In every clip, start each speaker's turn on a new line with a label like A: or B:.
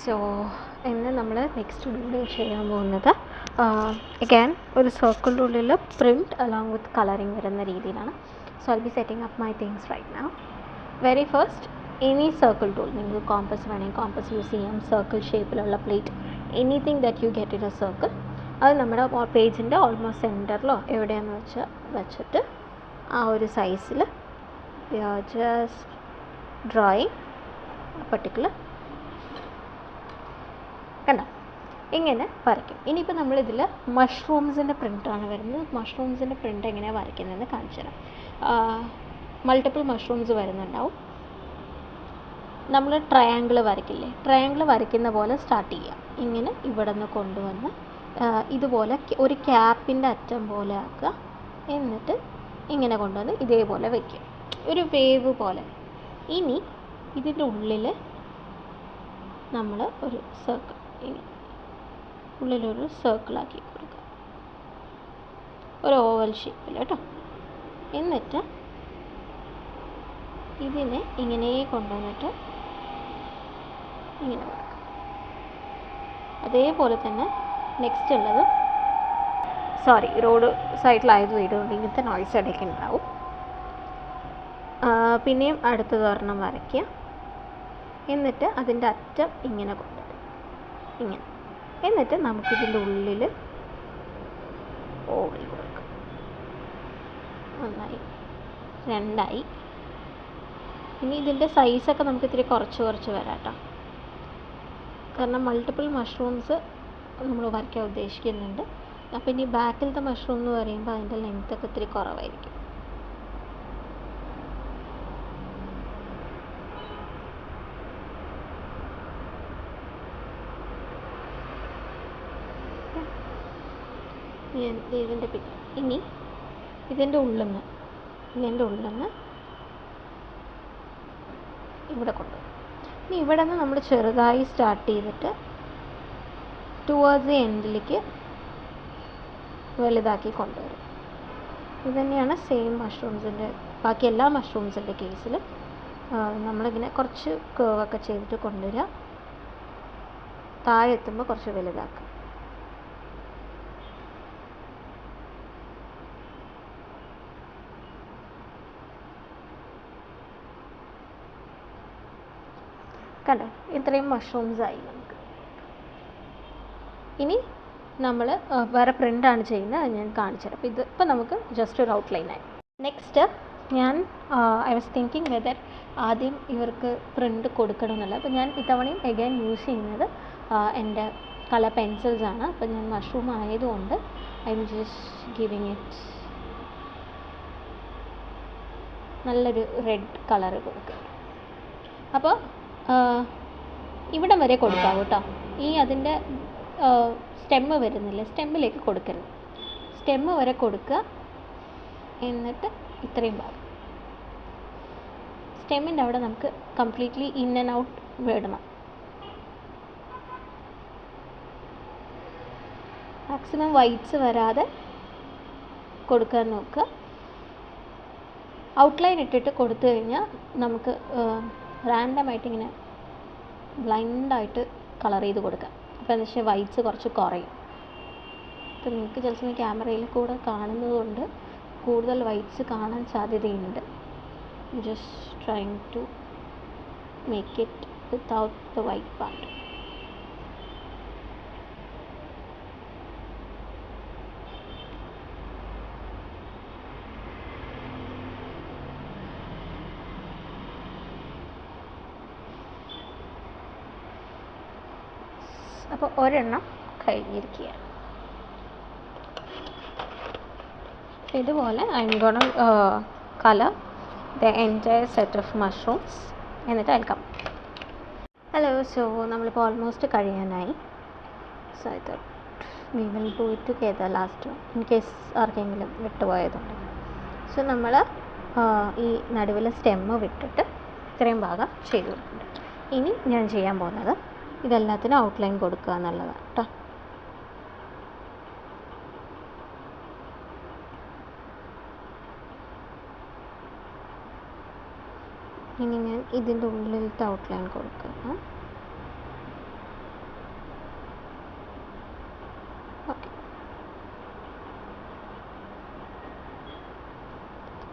A: So ഇന്ന് നമ്മൾ next video ചെയ്യാൻ പോകുന്നത് അഗൈൻ ഒരു സർക്കിളിൻ്റെ ഉള്ളിൽ പ്രിൻറ്റ് അലോങ് വിത്ത് കളറിങ് വരുന്ന രീതിയിലാണ്. So I be setting up my things right now. Very first any circle tool, നിങ്ങൾക്ക് കോമ്പസ് വേണമെങ്കിൽ കോമ്പസ് യൂസ് ചെയ്യാം, സർക്കിൾ ഷേപ്പിലുള്ള plate, anything that you get in a circle, അത് നമ്മുടെ പേജിൻ്റെ ഓൾമോസ്റ്റ് സെൻറ്ററിലോ എവിടെയാണെന്ന് വെച്ചാൽ വെച്ചിട്ട് ആ ഒരു സൈസിൽ ജസ്റ്റ് ഡ്രോയിങ് പർട്ടിക്കുലർ കണ്ടോ ഇങ്ങനെ വരയ്ക്കും. ഇനിയിപ്പോൾ നമ്മളിതിൽ മഷ്റൂംസിൻ്റെ പ്രിൻ്റാണ് വരുന്നത്. മഷ്റൂംസിൻ്റെ പ്രിൻ്റ് എങ്ങനെയാണ് വരയ്ക്കുന്നതെന്ന് കാണിച്ചു തരാം. മൾട്ടിപ്പിൾ മഷ്റൂംസ് വരുന്നുണ്ടാവും. നമ്മൾ ട്രയാങ്കിൾ വരയ്ക്കില്ലേ, ട്രയാങ്കിൾ വരയ്ക്കുന്ന പോലെ സ്റ്റാർട്ട് ചെയ്യുക. ഇങ്ങനെ ഇവിടെ നിന്ന് കൊണ്ടുവന്ന് ഇതുപോലെ ഒരു ക്യാപ്പിൻ്റെ അറ്റം പോലെ ആക്കുക. എന്നിട്ട് ഇങ്ങനെ കൊണ്ടുവന്ന് ഇതേപോലെ വയ്ക്കുക, ഒരു വേവ് പോലെ. ഇനി ഇതിൻ്റെ ഉള്ളിൽ നമ്മൾ ഒരു സർക്കിൾ, ഇങ്ങനെ ഉള്ളിലൊരു സർക്കിളാക്കി കൊടുക്കുക, ഒരു ഓവൽ ഷേപ്പിൽ കേട്ടോ. എന്നിട്ട് ഇതിനെ ഇങ്ങനെ കൊണ്ടുവന്നിട്ട് ഇങ്ങനെ കൊടുക്കുക. അതേപോലെ തന്നെ നെക്സ്റ്റ് ഉള്ളത്, സോറി റോഡ് സൈഡിലായത് വീടുകൊണ്ട് ഇങ്ങനത്തെ നോയ്സ് ഇടയ്ക്ക് ഉണ്ടാവും. പിന്നെയും അടുത്തത് ഒരെണ്ണം വരയ്ക്കുക. എന്നിട്ട് അതിൻ്റെ അറ്റം ഇങ്ങനെ കൊണ്ടുവരും, ഇങ്ങനെ. എന്നിട്ട് നമുക്കിതിൻ്റെ ഉള്ളിൽ ഓവൽ കൊടുക്കാം. ഒന്നായി, രണ്ടായി. ഇനി ഇതിൻ്റെ സൈസൊക്കെ നമുക്ക് ഇത്തിരി കുറച്ച് വരാം കേട്ടോ, കാരണം മൾട്ടിപ്പിൾ മഷ്റൂംസ് നമ്മൾ വരയ്ക്കാൻ ഉദ്ദേശിക്കുന്നുണ്ട്. അപ്പോൾ ഇനി ബാക്കിലത്തെ മഷ്റൂം എന്ന് പറയുമ്പോൾ അതിൻ്റെ ലെങ്ത്തൊക്കെ ഇത്തിരി കുറവായിരിക്കും. ഇനി ഇതിൻ്റെ ഉള്ളിൽ നിന്ന് ഇവിടെ കൊണ്ടുവരും. ഇനി ഇവിടെ നിന്ന് നമ്മൾ ചെറുതായി സ്റ്റാർട്ട് ചെയ്തിട്ട് ടുവേർഡ്സ് ദി എൻഡിലേക്ക് വലുതാക്കി കൊണ്ടുവരും. ഇത് തന്നെയാണ് സെയിം മഷ്റൂംസിൻ്റെ ബാക്കി എല്ലാ മഷ്റൂംസിൻ്റെ കേസിൽ നമ്മളിങ്ങനെ കുറച്ച് കേവൊക്കെ ചെയ്തിട്ട് കൊണ്ടുവരിക, താഴെ എത്തുമ്പോൾ കുറച്ച് വലുതാക്കുക. കണ്ടോ, ഇത്രയും മഷ്റൂംസായി നമുക്ക്. ഇനി നമ്മൾ വേറെ പ്രിൻ്റാണ് ചെയ്യുന്നത്, അത് ഞാൻ കാണിച്ചു തരാം. അപ്പോൾ ഇതിപ്പോൾ നമുക്ക് ജസ്റ്റ് ഒരു ഔട്ട്ലൈനായി. നെക്സ്റ്റ് ഞാൻ ഐ വാസ് തിങ്കിങ് വെദർ ആദ്യം ഇവർക്ക് പ്രിൻ്റ് കൊടുക്കണം എന്നുള്ളത്. അപ്പോൾ ഞാൻ ഇത്തവണയും എഗൈൻ യൂസ് ചെയ്യുന്നത് എൻ്റെ കളർ പെൻസിൽസാണ്. അപ്പോൾ ഞാൻ മഷ്റൂം ആയതുകൊണ്ട് I am just giving it നല്ലൊരു റെഡ് കളർ കൊടുക്കുക. അപ്പോൾ ഇവിടം വരെ കൊടുക്കാം കേട്ടോ. ഈ അതിൻ്റെ സ്റ്റെമ്മ് വരുന്നില്ല, സ്റ്റെമ്മിലേക്ക് കൊടുക്കരുത്, സ്റ്റെമ്മ് വരെ കൊടുക്കുക. എന്നിട്ട് ഇത്രയും ഭാഗം സ്റ്റെമ്മിൻ്റെ അവിടെ നമുക്ക് കംപ്ലീറ്റ്ലി ഇൻ ആൻഡ് ഔട്ട് വിടണം. മാക്സിമം വൈറ്റ്സ് വരാതെ കൊടുക്കാൻ നോക്കുക. ഔട്ട്ലൈൻ ഇട്ടിട്ട് കൊടുത്തു കഴിഞ്ഞാൽ നമുക്ക് റാൻഡമായിട്ട് ഇങ്ങനെ ബ്ലൈൻഡായിട്ട് കളർ ചെയ്ത് കൊടുക്കാം. അപ്പോൾ എന്താ വെച്ചാൽ വൈറ്റ്സ് കുറച്ച് കുറയും. അപ്പോൾ നിങ്ങൾക്ക് ചില സമയം ക്യാമറയിൽ കൂടെ കാണുന്നത് കൊണ്ട് കൂടുതൽ വൈറ്റ്സ് കാണാൻ സാധ്യതയുണ്ട്. Just trying to make it without the white part. അപ്പോൾ ഒരെണ്ണം കഴിഞ്ഞിരിക്കുകയാണ്. ഇതുപോലെ I am gonna colour the entire set of mushrooms. എന്നിട്ട് അയൽക്കാം. ഹലോ, സോ നമ്മളിപ്പോൾ ഓൾമോസ്റ്റ് കഴിയാനായി. So I thought we will do it together last in case ആർക്കെങ്കിലും വിട്ടുപോയതുണ്ട്. സോ നമ്മൾ ഈ നടുവിലെ സ്റ്റെമ്മ് വിട്ടിട്ട് ഇത്രയും ഭാഗം ചെയ്തു കൊടുക്കുന്നുണ്ട്. ഇനി ഞാൻ ചെയ്യാൻ പോകുന്നത് ഇതെല്ലാത്തിനും ഔട്ട്ലൈൻ കൊടുക്കുക എന്നുള്ളതാണ് കേട്ടോ. ഇനി ഞാൻ ഇതിൻ്റെ ഉള്ളിലത്തെ ഔട്ട്ലൈൻ കൊടുക്കുക.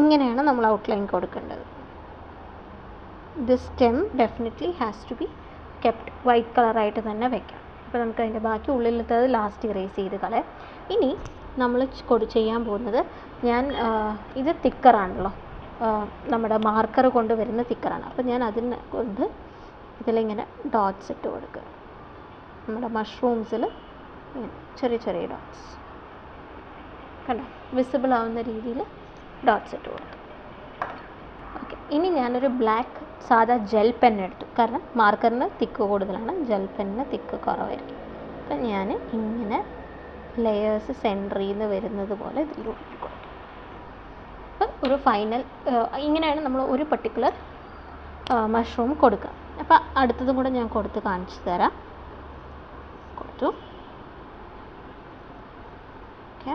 A: ഇങ്ങനെയാണ് നമ്മൾ ഔട്ട്ലൈൻ കൊടുക്കേണ്ടത്. This stem definitely has to be kept white കളറായിട്ട് തന്നെ വെക്കാം. അപ്പോൾ നമുക്ക് അതിൻ്റെ ബാക്കി ഉള്ളിലത്തത് ലാസ്റ്റ് ഇറേസ് ചെയ്ത് കളയാം. ഇനി നമ്മൾ ചെയ്യാൻ പോകുന്നത്, ഞാൻ ഇത് തിക്കറാണല്ലോ, നമ്മുടെ മാർക്കർ കൊണ്ട് വരുന്ന തിക്കറാണ്. അപ്പോൾ ഞാൻ അതിനെ കൊണ്ട് ഇതിലിങ്ങനെ ഡോട്ട്സ് ഇട്ട് കൊടുക്കുക. നമ്മുടെ മഷ്റൂംസിൽ ചെറിയ ചെറിയ ഡോട്ട്സ് കണ്ടോ, വിസിബിൾ ആവുന്ന രീതിയിൽ ഡോട്ട്സ് ഇട്ട് കൊടുത്തു. ഓക്കെ, ഇനി ഞാനൊരു ബ്ലാക്ക് സാധാ ജെൽ പെൻ എടുത്തു. കാരണം മാർക്കറിന് തിക്ക് കൂടുതലാണ്, ജെൽ പെന്നിന് തിക്ക് കുറവായിരിക്കും. അപ്പം ഞാൻ ഇങ്ങനെ ലെയേഴ്സ് സെൻറ്ററിൽ നിന്ന് വരുന്നത് പോലെ ഇതിലൂടെ കൊടുക്കും. അപ്പം ഒരു ഫൈനൽ ഇങ്ങനെയാണ് നമ്മൾ ഒരു പർട്ടിക്കുലർ മഷ്റൂം കൊടുക്കുക. അപ്പം അടുത്തതും കൂടെ ഞാൻ കൊടുത്ത് കാണിച്ചു തരാം. കൊടുത്തു. ഓക്കെ,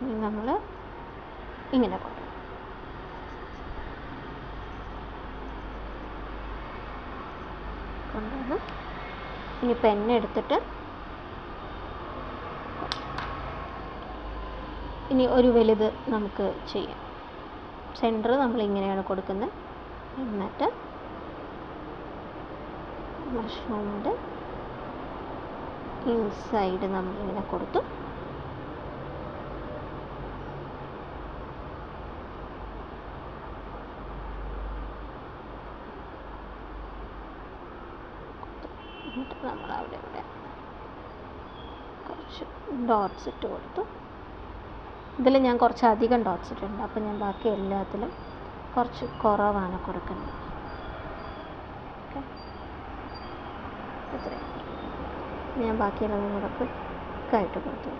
A: ഇനി നമ്മൾ ഇങ്ങനെ കൊടുക്കും. കൊണ്ടുവന്ന് ഇനി പെന്നെടുത്തിട്ട് ഇനി ഒരു വലുത് നമുക്ക് ചെയ്യാം. സെൻറ്റർ നമ്മളിങ്ങനെയാണ് കൊടുക്കുന്നത്. എന്നിട്ട് മഷ്റൂമിൻ്റെ ഇൻസൈഡ് നമ്മളിങ്ങനെ കൊടുത്തു. എന്നിട്ട് നമ്മൾ അവിടെ ഇവിടെ കുറച്ച് ഡോട്ട്സ് ഇട്ട് കൊടുത്തു. ഇതിൽ ഞാൻ കുറച്ച് അധികം ഡോട്ട്സ് ഇട്ടിട്ടുണ്ട്. അപ്പോൾ ഞാൻ ബാക്കി എല്ലാത്തിലും കുറച്ച് കുറവാണ് കൊടുക്കുന്നത്. ഓക്കെ, ഇത്രയും ഞാൻ ബാക്കിയുള്ളത് കൂടെ ക്വിക്കായിട്ട് കൊടുത്തു.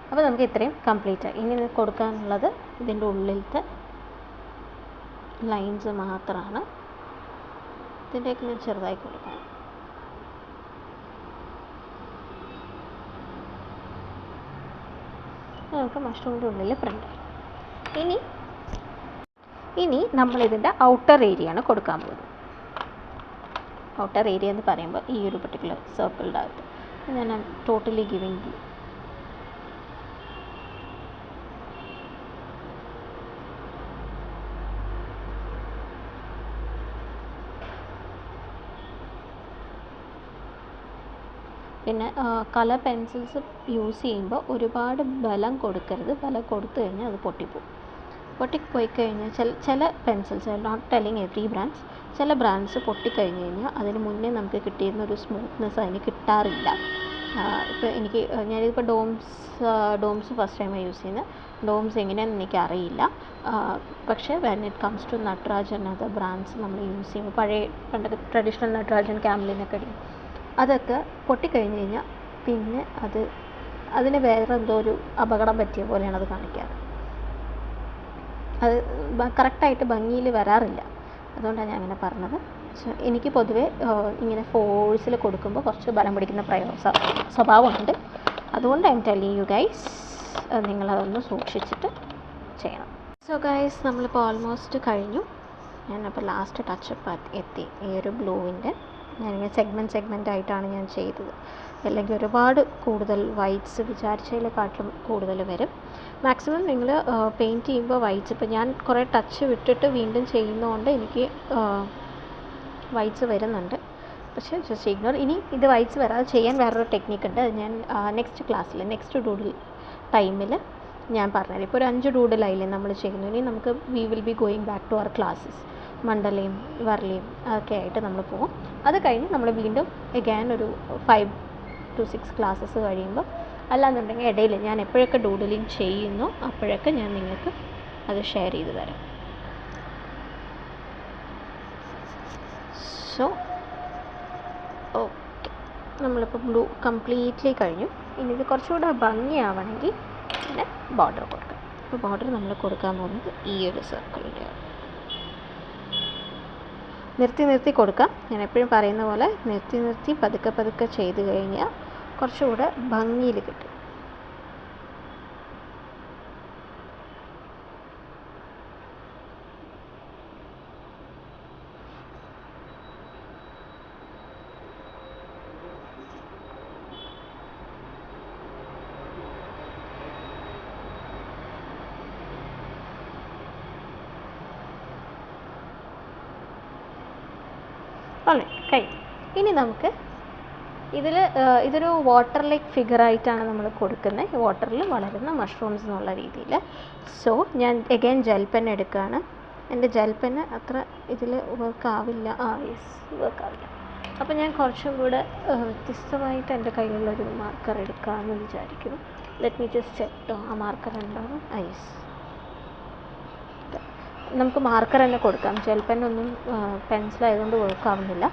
A: അപ്പോൾ നമുക്ക് ഇത്രയും കംപ്ലീറ്റ് ആയി. ഇനി കൊടുക്കാനുള്ളത് ഇതിൻ്റെ ഉള്ളിലത്തെ ലൈൻസ് മാത്രമാണ്. ഇതിൻ്റെയൊക്കെ ഞാൻ ചെറുതായി കൊടുക്കാം. നമുക്ക് മഷ്റൂമിൻ്റെ ഉള്ളിൽ പ്രിൻ്റ് ആയി. ഇനി നമ്മളിതിൻ്റെ ഔട്ടർ ഏരിയയാണ് കൊടുക്കാൻ പോകുന്നത്. ഔട്ടർ ഏരിയ എന്ന് പറയുമ്പോൾ ഈ ഒരു പർട്ടിക്കുലർ സർക്കിളിൻ്റെ അകത്ത് ഞാൻ ടോട്ടലി ഗിവിങ് ബ്ലൂ. പിന്നെ കളർ പെൻസിൽസ് യൂസ് ചെയ്യുമ്പോൾ ഒരുപാട് ബലം കൊടുക്കരുത്. ബലം കൊടുത്തു കഴിഞ്ഞാൽ അത് പൊട്ടിപ്പോയി കഴിഞ്ഞാൽ ചില pencils, not telling every brands, ചില ബ്രാൻഡ്സ് പൊട്ടിക്കഴിഞ്ഞ് കഴിഞ്ഞാൽ അതിന് മുന്നേ നമുക്ക് കിട്ടിയിരുന്ന ഒരു സ്മൂത്ത്നെസ് അതിന് കിട്ടാറില്ല. ഇപ്പോൾ ഞാനിതിപ്പോൾ ഡോംസ് ഫസ്റ്റ് ടൈമാണ് യൂസ് ചെയ്യുന്നത്. ഡോംസ് എങ്ങനെയാണെന്ന് എനിക്കറിയില്ല. പക്ഷേ when it comes to Natarajan other brands നമ്മൾ യൂസ് ചെയ്യുമ്പോൾ പണ്ടൊക്കെ ട്രഡീഷണൽ നട്രാജൻ ക്യാംലിനൊക്കെ അതൊക്കെ പൊട്ടിക്കഴിഞ്ഞ് കഴിഞ്ഞാൽ പിന്നെ അതിന് വേറെ എന്തോ ഒരു അപകടം പറ്റിയ പോലെയാണ് അത് കാണിക്കാറ്. അത് കറക്റ്റായിട്ട് ഭംഗിയിൽ വരാറില്ല. അതുകൊണ്ടാണ് ഞാൻ അങ്ങനെ പറഞ്ഞത്. എനിക്ക് പൊതുവേ ഇങ്ങനെ ഫോഴ്സിൽ കൊടുക്കുമ്പോൾ കുറച്ച് ബലം പിടിക്കുന്ന സ്വഭാവമുണ്ട്. അതുകൊണ്ട് I am telling you guys, നിങ്ങളതൊന്ന് സൂക്ഷിച്ചിട്ട് ചെയ്യണം. സോ ഗൈസ്, നമ്മളിപ്പോൾ ഓൾമോസ്റ്റ് കഴിഞ്ഞു. ഞാനപ്പോൾ ലാസ്റ്റ് ടച്ചപ്പ് എത്തി. ഈ ഒരു ബ്ലൂവിൻ്റെ ഞാനിങ്ങനെ സെഗ്മെൻ്റ് ആയിട്ടാണ് ഞാൻ ചെയ്തത്. അല്ലെങ്കിൽ ഒരുപാട് കൂടുതൽ വൈറ്റ്സ് വിചാരിച്ചതിനെക്കാട്ടിലും കൂടുതൽ വരും. മാക്സിമം നിങ്ങൾ പെയിൻറ്റ് ചെയ്യുമ്പോൾ വൈറ്റ്സ്, ഇപ്പോൾ ഞാൻ കുറേ ടച്ച് വിട്ടിട്ട് വീണ്ടും ചെയ്യുന്നതുകൊണ്ട് എനിക്ക് വൈറ്റ്സ് വരുന്നുണ്ട്. പക്ഷേ ജസ്റ്റ് ഇഗ്നോർ. ഇനി ഇത് വൈറ്റ്സ് വരാതെ ചെയ്യാൻ വേറൊരു ടെക്നിക്കുണ്ട്. അത് ഞാൻ നെക്സ്റ്റ് ക്ലാസ്സിൽ, നെക്സ്റ്റ് ഡൂഡിൽ ടൈമിൽ ഞാൻ പറഞ്ഞുതരാം. ഇപ്പോൾ ഒരു 5 ഡൂഡിലായില്ലേ നമ്മൾ ചെയ്യുന്നു. ഇനി നമുക്ക് we will be going back to our classes. മണ്ഡലയും വർലിയും ഒക്കെ ആയിട്ട് നമ്മൾ പോകും. അത് കഴിഞ്ഞ് നമ്മൾ വീണ്ടും എഗൈൻ ഒരു 5 to 6 ക്ലാസ്സസ് കഴിയുമ്പോൾ, അല്ലാന്നുണ്ടെങ്കിൽ ഇടയിൽ ഞാൻ എപ്പോഴൊക്കെ ഡൂഡലിങ് ചെയ്യുന്നു അപ്പോഴൊക്കെ ഞാൻ നിങ്ങൾക്ക് അത് ഷെയർ ചെയ്ത് തരാം. സോ ഓക്കെ, നമ്മളിപ്പോൾ ബ്ലൂ കംപ്ലീറ്റ്ലി കഴിഞ്ഞു. ഇനി ഇത് കുറച്ചുകൂടെ ഭംഗിയാവണമെങ്കിൽ പിന്നെ ബോർഡർ കൊടുക്കാം. അപ്പോൾ ബോർഡർ നമ്മൾ കൊടുക്കാൻ പോകുന്നത് ഈ ഒരു സർക്കിളിൻ്റെയാണ്. നിർത്തി നിർത്തി കൊടുക്കാം. ഞാൻ എപ്പോഴും പറയുന്ന പോലെ നിർത്തി നിർത്തി പതുക്കെ പതുക്കെ ചെയ്ത് കഴിഞ്ഞാൽ കുറച്ചുകൂടെ ഭംഗിയിൽ കിട്ടും. കഴിഞ്ഞു. ഇനി നമുക്ക് ഇതൊരു വാട്ടർ ലൈക്ക് ഫിഗറായിട്ടാണ് നമ്മൾ കൊടുക്കുന്നത്, വാട്ടറിൽ വളരുന്ന മഷ്റൂംസ് എന്നുള്ള രീതിയിൽ. സോ ഞാൻ എഗെയിൻ ജെൽ പെൻ എടുക്കുകയാണ്. എൻ്റെ ജെൽ പെന്ന് അത്ര ഇതിൽ വർക്കാവില്ല. യെസ്, വർക്കാവില്ല. അപ്പോൾ ഞാൻ കുറച്ചും കൂടെ വ്യത്യസ്തമായിട്ട് എൻ്റെ കയ്യിലുള്ളൊരു മാർക്കർ എടുക്കാമെന്ന് വിചാരിക്കുന്നു. Let me just check. ആ മാർക്കർ ഉണ്ടാവും. യെസ്, നമുക്ക് മാർക്കർ തന്നെ കൊടുക്കാം. ജെൽ പെന്നൊന്നും പെൻസിലായതുകൊണ്ട് വർക്കാവുന്നില്ല.